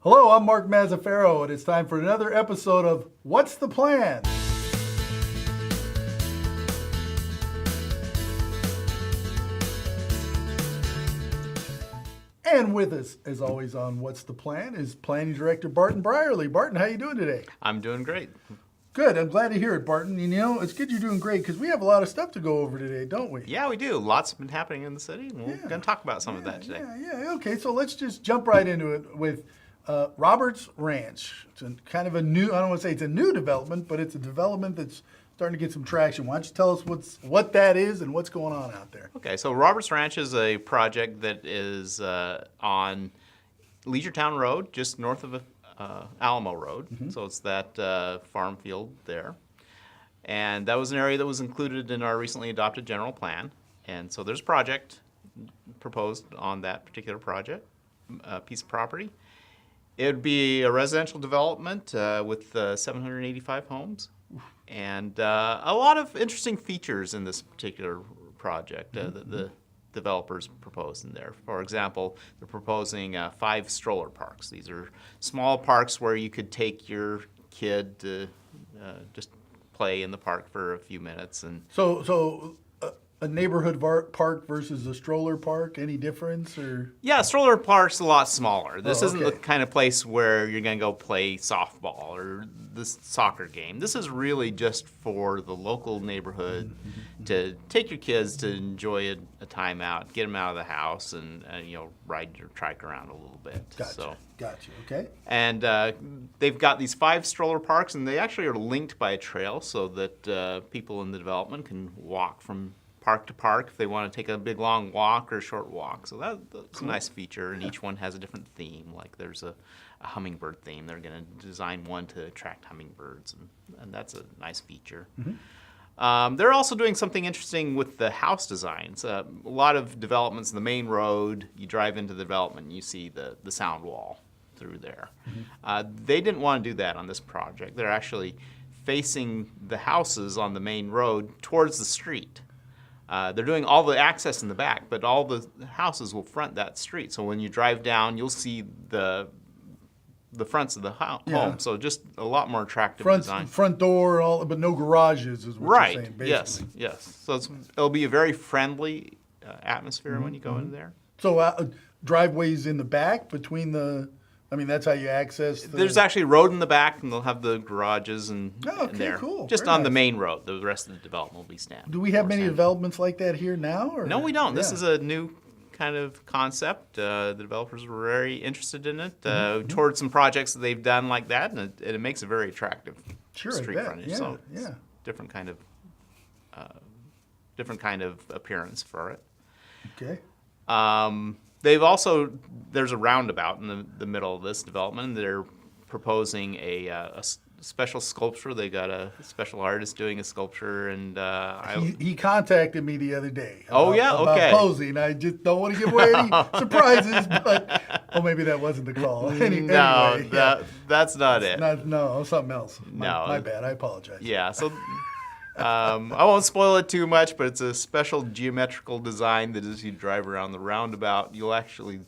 Hello, I'm Mark Mazzaferro, and it's time for another episode of What's the Plan? And with us, as always, on What's the Plan is Planning Director Barton Brierley. Barton, how you doing today? I'm doing great. Good. I'm glad to hear it, Barton. You know, it's good you're doing great because we have a lot of stuff to go over today, don't we? Yeah, we do. Lots been happening in the city, and we're going to talk about some of that today. Yeah. Okay, so let's just jump right into it with Roberts Ranch. It's kind of a new, I don't want to say it's a new development, but it's a development that's starting to get some traction. Why don't you tell us what that is and what's going on out there? Okay, so Roberts Ranch is a project that is on Leisureton Road, just north of Alamo Road. Mm-hmm. So it's that farm field there. And that was an area that was included in our recently adopted general plan. And so there's a project proposed on that particular project, piece of property. It would be a residential development with 785 homes. And a lot of interesting features in this particular project that the developers proposed in there. For example, they're proposing 5 stroller parks. These are small parks where you could take your kid to just play in the park for a few minutes. And So a neighborhood park versus a stroller park, any difference? Or yeah, stroller park's a lot smaller. This isn't okay. the kind of place where you're going to go play softball or this soccer game. This is really just for the local neighborhood to take your kids to enjoy a time out, get them out of the house, and ride your trike around a little bit. Gotcha. Okay. And they've got these 5 stroller parks, and they actually are linked by a trail so that people in the development can walk from park to park if they want to take a big long walk or a short walk. So that's a nice feature, and each one has a different theme. Like there's a hummingbird theme. They're going to design one to attract hummingbirds, and that's a nice feature. Mm-hmm. They're also doing something interesting with the house designs. A lot of developments in the main road, you drive into the development and you see the sound wall through there. Mm-hmm. They didn't want to do that on this project. They're actually facing the houses on the main road towards the street. They're doing all the access in the back, but all the houses will front that street. So when you drive down, you'll see the fronts of the home. So just a lot more attractive design. Front door, but no garages is what you're saying, basically. Yes. So it'll be a very friendly atmosphere when you go in there. So driveways in the back between that's how you access There's actually a road in the back, and they'll have the garages in there. Cool. Just Very on the nice. main road. The rest of the development will be standard. Do we have many developments like that here now? Or? No, we don't. This is a new kind of concept. The developers were very interested in it towards some projects that they've done like that, and it makes a very attractive street frontage. Yeah, so yeah. different kind of appearance for it. Okay. There's a roundabout in the middle of this development, and they're proposing a special sculpture. They got a special artist doing a sculpture, and he contacted me the other day. About posing. I just don't want to give away any surprises, but maybe that wasn't the call. Anyway, that's not it. No, something else. My No, bad. I apologize. Yeah, so I won't spoil it too much, but it's a special geometrical design that as you drive around the roundabout, you'll actually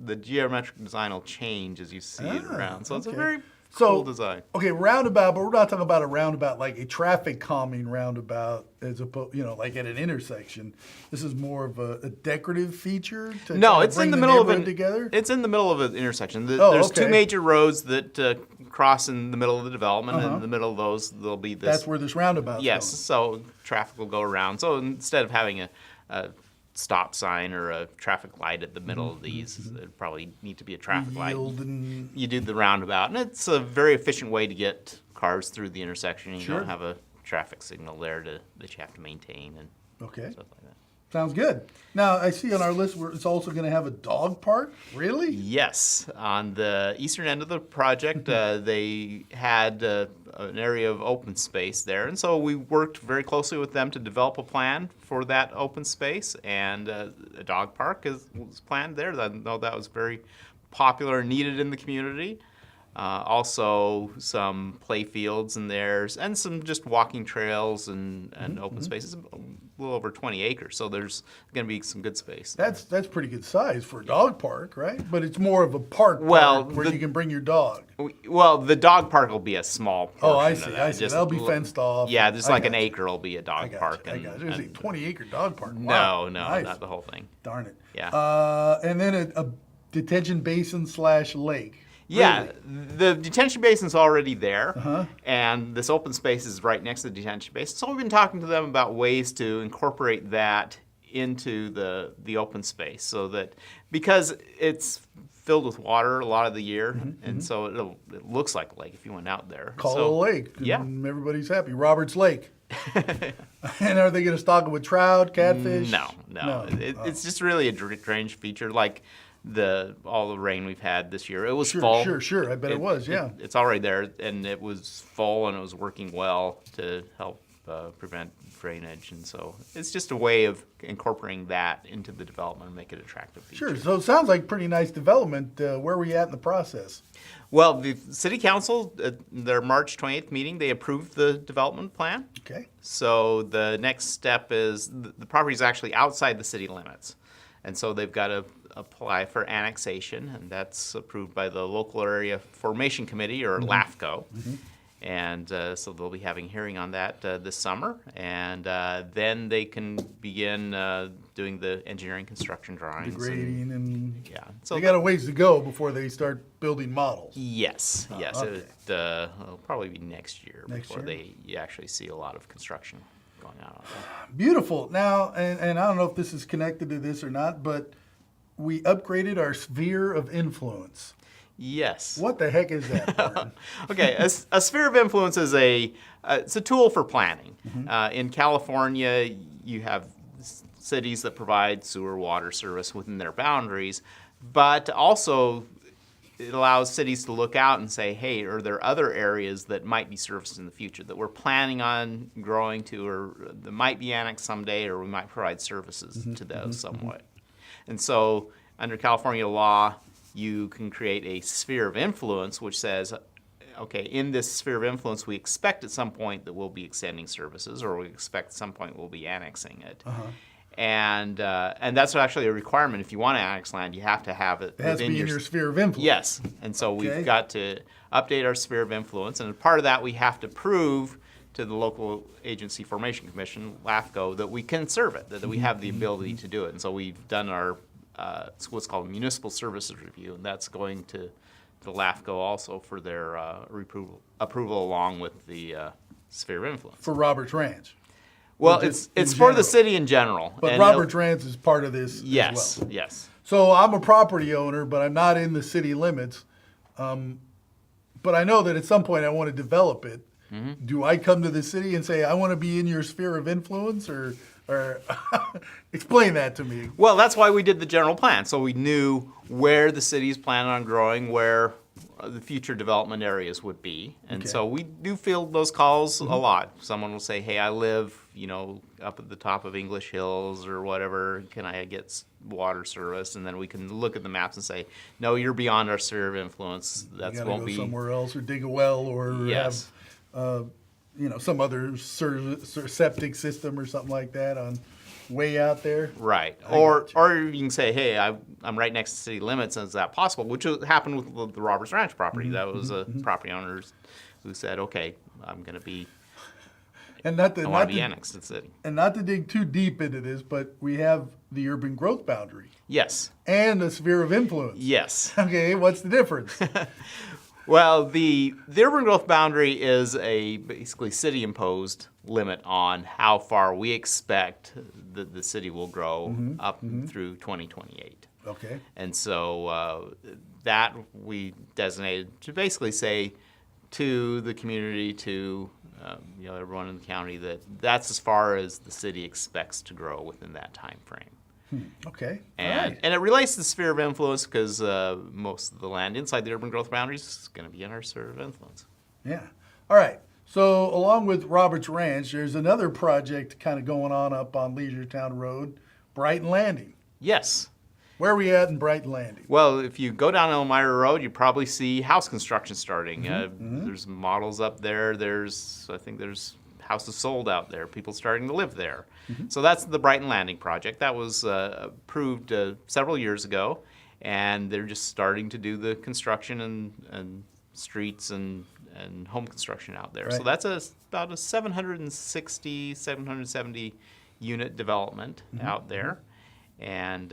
the geometric design will change as you see it around. So it's a very cool design. Okay, roundabout, but we're not talking about a roundabout like a traffic calming roundabout, as opposed, like at an intersection. This is more of a decorative feature to it's bring in the middle of together. It's in the middle of an intersection. There's 2 major roads that cross in the middle of the development, and in the middle of those there'll be this. That's where this roundabout. Yes, so traffic will go around. So instead of having a stop sign or a traffic light at the middle of these, it'd probably need to be a traffic light. You do the roundabout, and it's a very efficient way to get cars through the intersection. You don't have a traffic signal there that you have to maintain and stuff like that. Sounds good. Now, I see on our list it's also going to have a dog park. Really? Yes. On the eastern end of the project, they had an area of open space there. And so we worked very closely with them to develop a plan for that open space. And a dog park was planned there. I know that was very popular and needed in the community. Also some play fields in there, and some just walking trails and open spaces. A little over 20 acres, so there's going to be some good space. That's pretty good size for a dog park, right? But it's more of a park where you can bring your dog. Well, the dog park will be a small portion. Oh, I of see. that. I see. That'll be fenced off. Yeah, just I like got an you. acre will be a dog park. I got you. There's a and 20-acre dog park. no, Wow. no, Nice. not the whole thing. Darn it. Yeah. And then a detention basin / lake. Yeah, Really? the detention basin's already there, Uh-huh. and this open space is right next to the detention basin. So we've been talking to them about ways to incorporate that into the open space, so that because it's filled with water a lot of the year, and so it looks like a lake if you went out there. Call so, it a lake. Yeah. And everybody's happy. Roberts Lake. And are they going to stock it with trout, catfish? No. It's just really a drainage feature, like all the rain we've had this year. It was full. Sure. I bet it was, yeah. It's already there, and it was full, and it was working well to help prevent drainage, and so it's just a way of incorporating that into the development and make it attractive feature. Sure. So it sounds like pretty nice development. Where are we at in the process? Well, the City Council, at their March 28th meeting, they approved the development plan. Okay. So the next step is the property is actually outside the city limits. And so they've got to apply for annexation, and that's approved by the Local Area Formation Committee, or LAFCO. And so they'll be having a hearing on that this summer. And then they can begin doing the engineering construction drawings. The grading and Yeah. So they got a ways to go before they start building models. Yes. okay. It'll probably be next year Next before year? you actually see a lot of construction going on there. Beautiful. Now, and I don't know if this is connected to this or not, but we upgraded our sphere of influence. Yes. What the heck is that, Barton? Okay, a sphere of influence is it's a tool for planning. In California, you have cities that provide sewer water service within their boundaries, but also it allows cities to look out and say, hey, are there other areas that might be serviced in the future that we're planning on growing to, or that might be annexed someday, or we might provide services to those somewhat. And so under California law, you can create a sphere of influence which says, okay, in this sphere of influence, we expect at some point that we'll be extending services, or we expect at some point we'll be annexing it. And that's actually a requirement. If you want to annex land, you have to have it It has to within be in your sphere of influence. Yes, and so Okay. we've got to update our sphere of influence, and as part of that, we have to prove to the Local Agency Formation Commission, LAFCO, that we can serve it, that we have the ability to do it. And so we've done our it's what's called municipal services review, and that's going to LAFCO also for their approval along with the sphere of influence. For Roberts Ranch. Well, just it's in for general. the city in general. But and Roberts Ranch is part of this yes, as well. yes. So I'm a property owner, but I'm not in the city limits. But I know that at some point I want to develop it. Do I come to the city and say, I want to be in your sphere of influence, or explain that to me? Well, that's why we did the general plan, so we knew where the city's planning on growing, where the future development areas would be. And Okay. so we do field those calls a lot. Someone will say, hey, I live, up at the top of English Hills or whatever, can I get water service? And then we can look at the maps and say, no, you're beyond our sphere of influence. You That got to won't go be. somewhere else, or dig a well, or Yes. have some other septic system or something like that on way out there. Right. I Or got you. you can say, hey, I'm right next to city limits, and is that possible? Which happened with the Roberts Ranch property. That was a property owners who said, okay, I'm going to be, And not I to, want not to be to, annexed to the city. and not to dig too deep into this, but we have the urban growth boundary Yes. and the sphere of influence. Yes. Okay, what's the difference? Well, the urban growth boundary is a basically city-imposed limit on how far we expect the city will grow up through 2028. Okay. And so that we designated to basically say to the community, to everyone in the county, that's as far as the city expects to grow within that time frame. Okay. All And, right. and it relates to the sphere of influence because most of the land inside the urban growth boundaries is going to be in our sphere of influence. Yeah. All right. So along with Roberts Ranch, there's another project kind of going on up on Leisure Town Road, Brighton Landing. Yes. Where are we at in Brighton Landing? Well, if you go down Elmira Road, you probably see house construction starting. There's models up there. I think there's houses sold out there. People starting to live there. So that's the Brighton Landing project. That was approved several years ago, and they're just starting to do the construction and streets and home construction out there. Right. So that's about a 770 unit development out there. And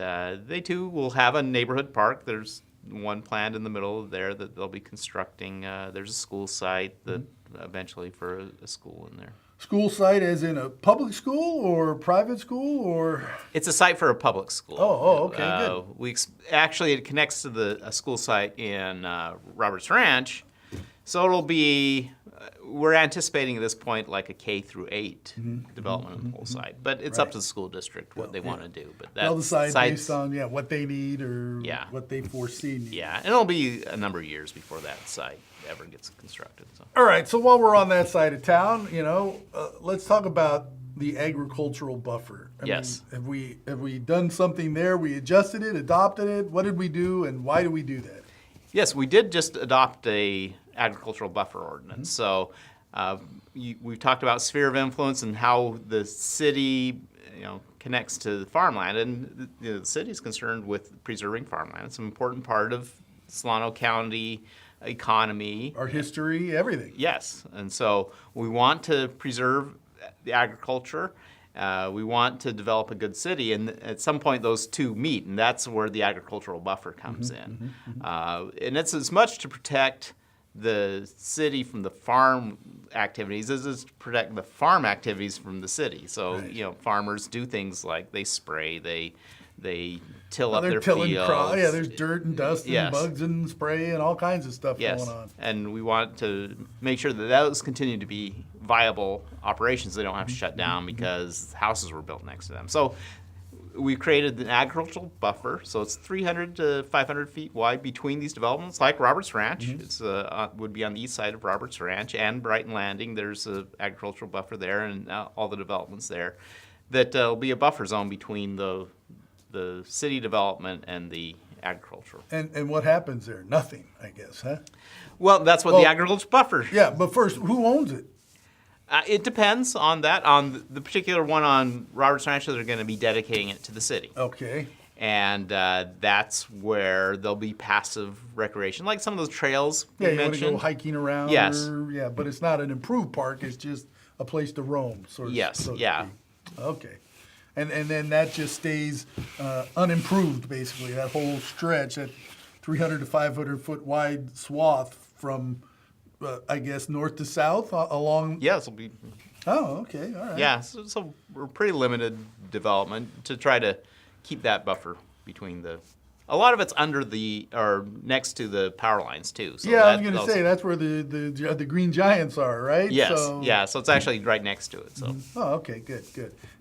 they too will have a neighborhood park. There's one planned in the middle there that they'll be constructing. There's a school site that eventually for a school in there. School site as in a public school or private school or? It's a site for a public school. Oh, okay, good. Actually, it connects to a school site in Roberts Ranch. So it'll be, we're anticipating at this point like a K through 8 development of the whole site. But it's up to the school district what they want to do. But They'll decide based on what they need or what they foresee needing. Yeah, and it'll be a number of years before that site ever gets constructed. So. All right, so while we're on that side of town, let's talk about the agricultural buffer. I mean, have we done something there? We adjusted it, adopted it? What did we do, and why did we do that? Yes, we did just adopt a agricultural buffer ordinance. So we've talked about sphere of influence and how the city, connects to the farmland, and the city is concerned with preserving farmland. It's an important part of Solano County economy. Our history, everything. Yes, and so we want to preserve the agriculture. We want to develop a good city, and at some point those two meet, and that's where the agricultural buffer comes in. And it's as much to protect the city from the farm activities as it is to protect the farm activities from the city. So, farmers do things like they spray, they till up their fields. There's dirt and dust and bugs and spray and all kinds of stuff going on. And we want to make sure that those continue to be viable operations. They don't have to shut down because houses were built next to them. So we created an agricultural buffer. So it's 300 to 500 feet wide between these developments, like Roberts Ranch. It's would be on the east side of Roberts Ranch and Brighton Landing. There's an agricultural buffer there, and all the developments there. That will be a buffer zone between the city development and the agricultural. And what happens there? Nothing, I guess, huh? Well, that's what the agricultural buffer. Yeah, but first, who owns it? It depends on that. On the particular one on Roberts Ranch, they're going to be dedicating it to the city. Okay. And that's where there'll be passive recreation, like some of those trails you mentioned. Want to go hiking around. Yes. But it's not an improved park. It's just a place to roam, so to speak. Okay. And then that just stays unimproved, basically, that whole stretch, that 300 to 500 foot wide swath from, I guess, north to south along. Yes, it'll be. Oh, okay, all right. Yeah, so we're pretty limited development to try to keep that buffer between the. A lot of it's under or next to the power lines too. So I was going to say that's where the green giants are, right? Yes, so it's actually right next to it. So. Oh, okay, good.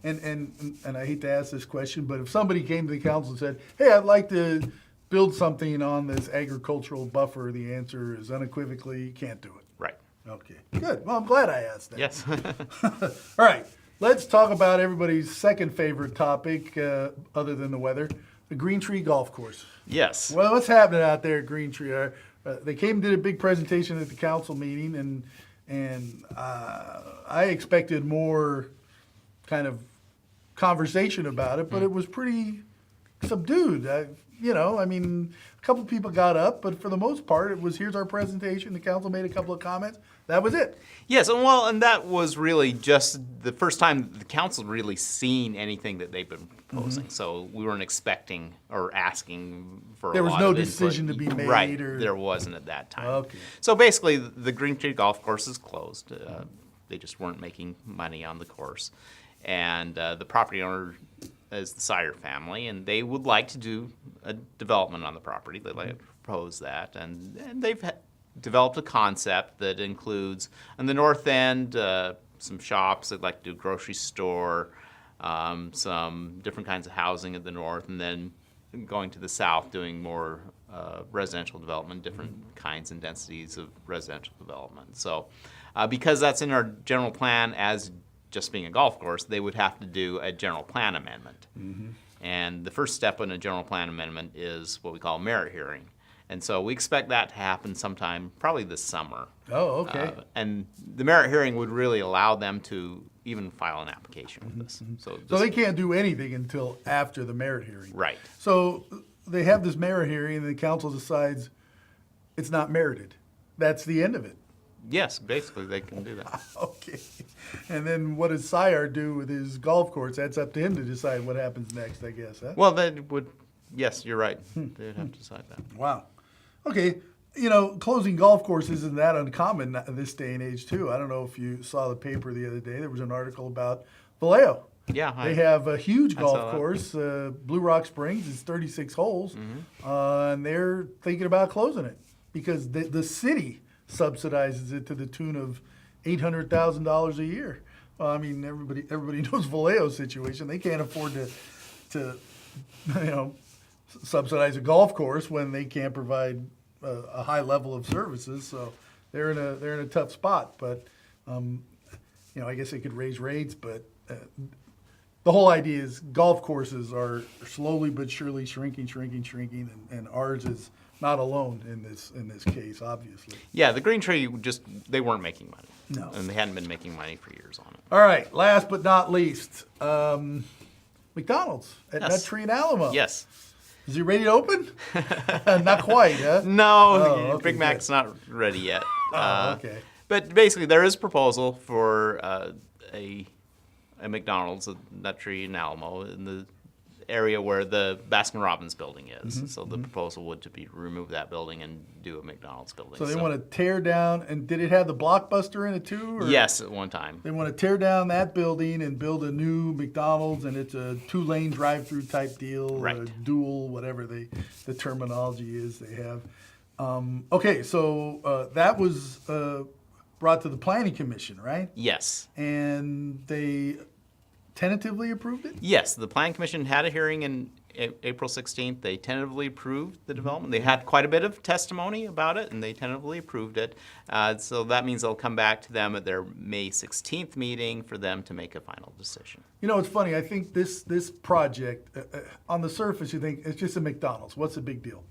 And I hate to ask this question, but if somebody came to the council and said, "Hey, I'd like to build something on this agricultural buffer," the answer is unequivocally, you can't do it. Right. Okay, good. Well, I'm glad I asked that. Yes. All right, let's talk about everybody's second favorite topic, other than the weather. The Green Tree Golf Course. Yes. Well, what's happening out there at Green Tree? They came and did a big presentation at the council meeting, and I expected more kind of conversation about it, but it was pretty subdued. A couple people got up, but for the most part, it was, here's our presentation. The council made a couple of comments. That was it. Yes, and that was really just the first time the council really seen anything that they've been proposing. So we weren't expecting or asking for there a was lot no of decision input. to be made. Right, there wasn't at that time. Okay. So basically, the Green Tree Golf Course is closed. They just weren't making money on the course. And the property owner is the Sire family, and they would like to do a development on the property. They'd like to propose that. And they've developed a concept that includes, on the north end, some shops. They'd like to do a grocery store, some different kinds of housing at the north, and then going to the south, doing more residential development, different kinds and densities of residential development. So because that's in our general plan as just being a golf course, they would have to do a general plan amendment. And the first step in a general plan amendment is what we call a merit hearing. And so we expect that to happen sometime, probably this summer. Oh, okay. And the merit hearing would really allow them to even file an application with us. So this- they can't do anything until after the merit hearing. Right. So they have this merit hearing, and the council decides it's not merited. That's the end of it. Yes, basically they can do that. Okay. And then what does Sire do with his golf course? That's up to him to decide what happens next, I guess, huh? Well, they would, yes, you're right. They'd have to decide that. Wow. Okay. Closing golf courses isn't that uncommon in this day and age, too. I don't know if you saw the paper the other day. There was an article about Vallejo. Yeah. They have a huge saw golf that. course, Blue Rock Springs. It's 36 holes, and they're thinking about closing it because the city subsidizes it to the tune of $800,000 a year. Well, I mean, everybody knows Vallejo's situation. They can't afford to subsidize a golf course when they can't provide a high level of services. So they're in a tough spot. But I guess they could raise rates, but. The whole idea is golf courses are slowly but surely shrinking, and ours is not alone in this case, obviously. Yeah, the Green Tree they weren't making money. No. And they hadn't been making money for years on it. All right, last but not least, McDonald's at Yes. Nut Tree and Alamo. Yes. Is he ready to open? Not quite, huh? No, Oh, okay, Big Mac's not ready yet. Oh, okay. But basically, there is a proposal for a McDonald's, a Nut Tree and Alamo, in the area where the Baskin-Robbins building is. So the proposal would be to remove that building and do a McDonald's building. So they want to tear down, and did it have the Blockbuster in it too? Or? Yes, at one time. They want to tear down that building and build a new McDonald's, and it's a 2-lane drive-through type deal, Right. dual, whatever the terminology is they have. Okay, so that was brought to the Planning Commission, right? Yes. And they tentatively approved it? Yes, the Plan Commission had a hearing in April 16th. They tentatively approved the development. They had quite a bit of testimony about it, and they tentatively approved it. So that means they'll come back to them at their May 16th meeting for them to make a final decision. It's funny. I think this project, on the surface, you think it's just a McDonald's. What's the big deal?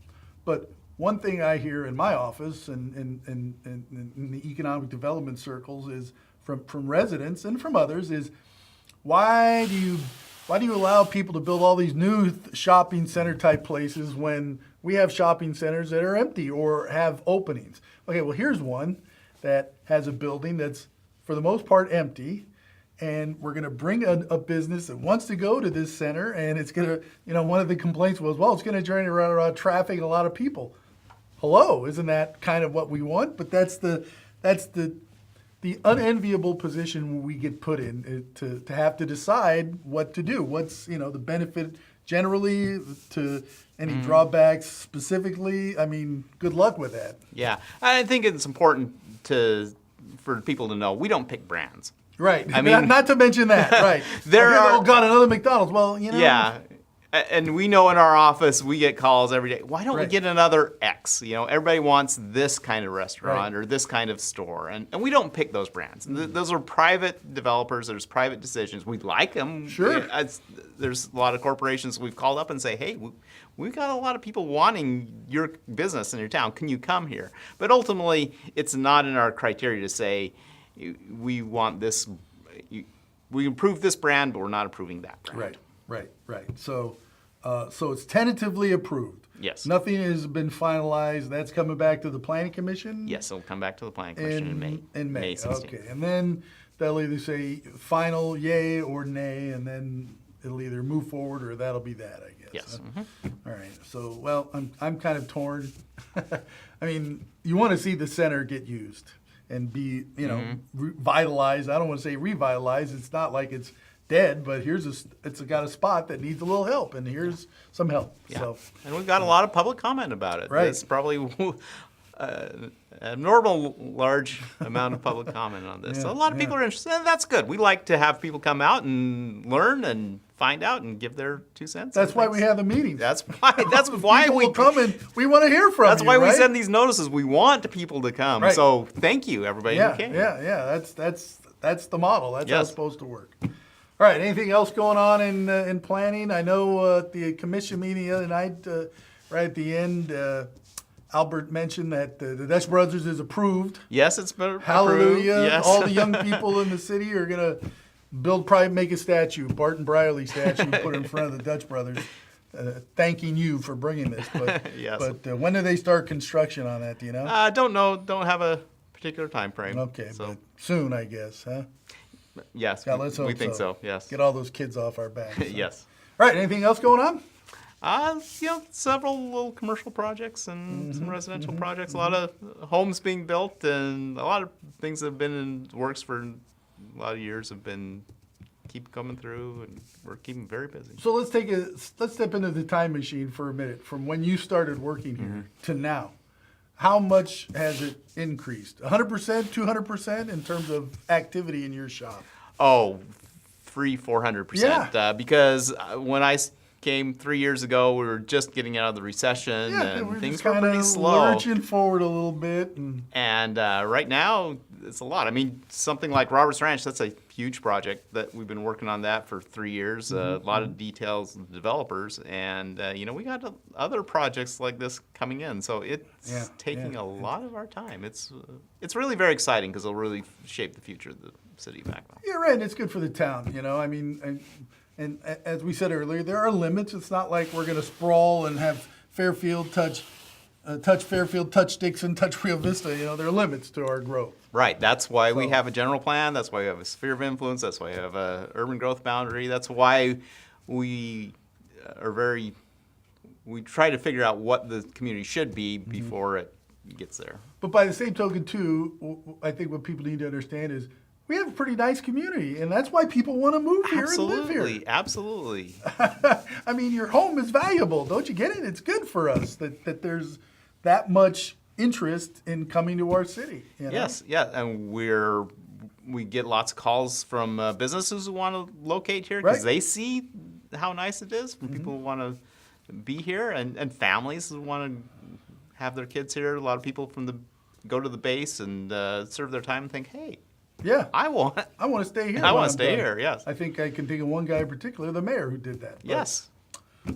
But one thing I hear in my office and in the economic development circles is from residents and from others is why do you allow people to build all these new shopping center type places when we have shopping centers that are empty or have openings? Okay, well here's one that has a building that's for the most part empty, and we're going to bring a business that wants to go to this center, and it's going to, one of the complaints was, well, it's going to generate a lot of traffic and a lot of people. Hello, isn't that kind of what we want? But that's the unenviable position we get put in to have to decide what to do. What's the benefit generally to any drawbacks specifically? I mean, good luck with that. Yeah, I think it's important for people to know we don't pick brands. Right. I mean, not to mention that. Right. Oh God, another McDonald's. Well, Yeah. And we know in our office we get calls every day. Why don't we Right. get another X? Everybody wants this kind of restaurant Right. or this kind of store, and we don't pick those brands. Those are private developers. There's private decisions. We like them. Sure. There's a lot of corporations we've called up and say, hey, we've got a lot of people wanting your business in your town. Can you come here? But ultimately, it's not in our criteria to say we want this. We approve this brand, but we're not approving that brand. Right. So it's tentatively approved. Yes. Nothing has been finalized. That's coming back to the Planning Commission. Yes, it'll come back to the Planning Commission in May. In May. 16th. Okay, and then they'll either say final yay or nay, and then it'll either move forward or that'll be that, I guess. Yes. Huh? All right. So, well, I'm kind of torn. I mean, you want to see the center get used and be, revitalized. I don't want to say revitalized. It's not like it's dead, but it's got a spot that needs a little help, and here's some help. Yeah. So, And we've got a lot of public comment about it. Right. It's probably a normal large amount of public comment on this. So a lot of people are interested, and that's good. We like to have people come out and learn and find out and give their 2 cents. that's why we have the meetings. That's why People we will come and we want to hear from That's you, why we right? send these notices. We want people to come. Right. So thank you, everybody Yeah, who came. yeah. That's the model. That's how Yes. it's supposed to work. All right, anything else going on in planning? I know at the commission meeting the other night, right at the end, Albert mentioned that the Dutch Brothers is approved. Yes, it's been approved. Hallelujah. Yes. All the young people in the city are going to probably make a statue, Barton Brierley statue, put in front of the Dutch Brothers, thanking you for bringing this. But, Yes. but when do they start construction on that, do you know? Don't know. Don't have a particular time frame. Okay, So, but soon, I guess, huh? yes, Yeah, let's hope we think so. Yes. Get all those kids off our backs. So. Yes. All right, anything else going on? Several little commercial projects and some residential projects. A lot of homes being built, and a lot of things that have been in works for a lot of years keep coming through, and we're keeping very busy. So let's step into the time machine for a minute. From when you started working here to now, how much has it increased? 100%, 200% in terms of activity in your shop? Oh, 400%. Yeah. Because when I came 3 years ago, we were just getting out of the recession, Yeah, and we're things just were kinda pretty slow. lurching forward a little bit. And right now, it's a lot. I mean, something like Roberts Ranch, that's a huge project that we've been working on that for 3 years. A lot of details, and developers, and we got other projects like this coming in. So it's taking a lot of our time. It's really very exciting because it'll really shape the future of the city back then. Yeah, right. And it's good for the town. I mean, and as we said earlier, there are limits. It's not like we're going to sprawl and have Fairfield touch Fairfield, touch Dixon, touch Rio Vista. There are limits to our growth. Right. That's why we have a general plan. That's why we have a sphere of influence. That's why we have a urban growth boundary. That's why we we try to figure out what the community should be before it gets there. But by the same token, too, I think what people need to understand is we have a pretty nice community, and that's why people want to move here and live here. Absolutely. I mean, your home is valuable. Don't you get it? It's good for us that there's that much interest in coming to our city. Yes, yeah, and we get lots of calls from businesses who want to locate here because they see how nice it is. From people who want to be here, and families who want to have their kids here. A lot of people go to the base and serve their time and think, hey. Yeah, I want to stay here. I want to stay here. Yes. I think I can think of one guy in particular, the mayor, who did that. Yes.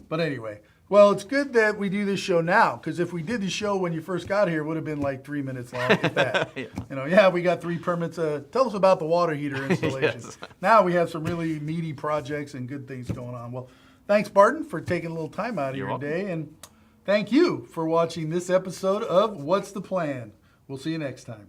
But anyway, well, it's good that we do this show now, because if we did the show when you first got here, it would have been like 3 minutes long. If that. We got 3 permits. Tell us about the water heater installation. Yes. Now we have some really meaty projects and good things going on. Well, thanks, Barton, for taking a little time out of your day, and thank you for watching this episode of What's the Plan. We'll see you next time.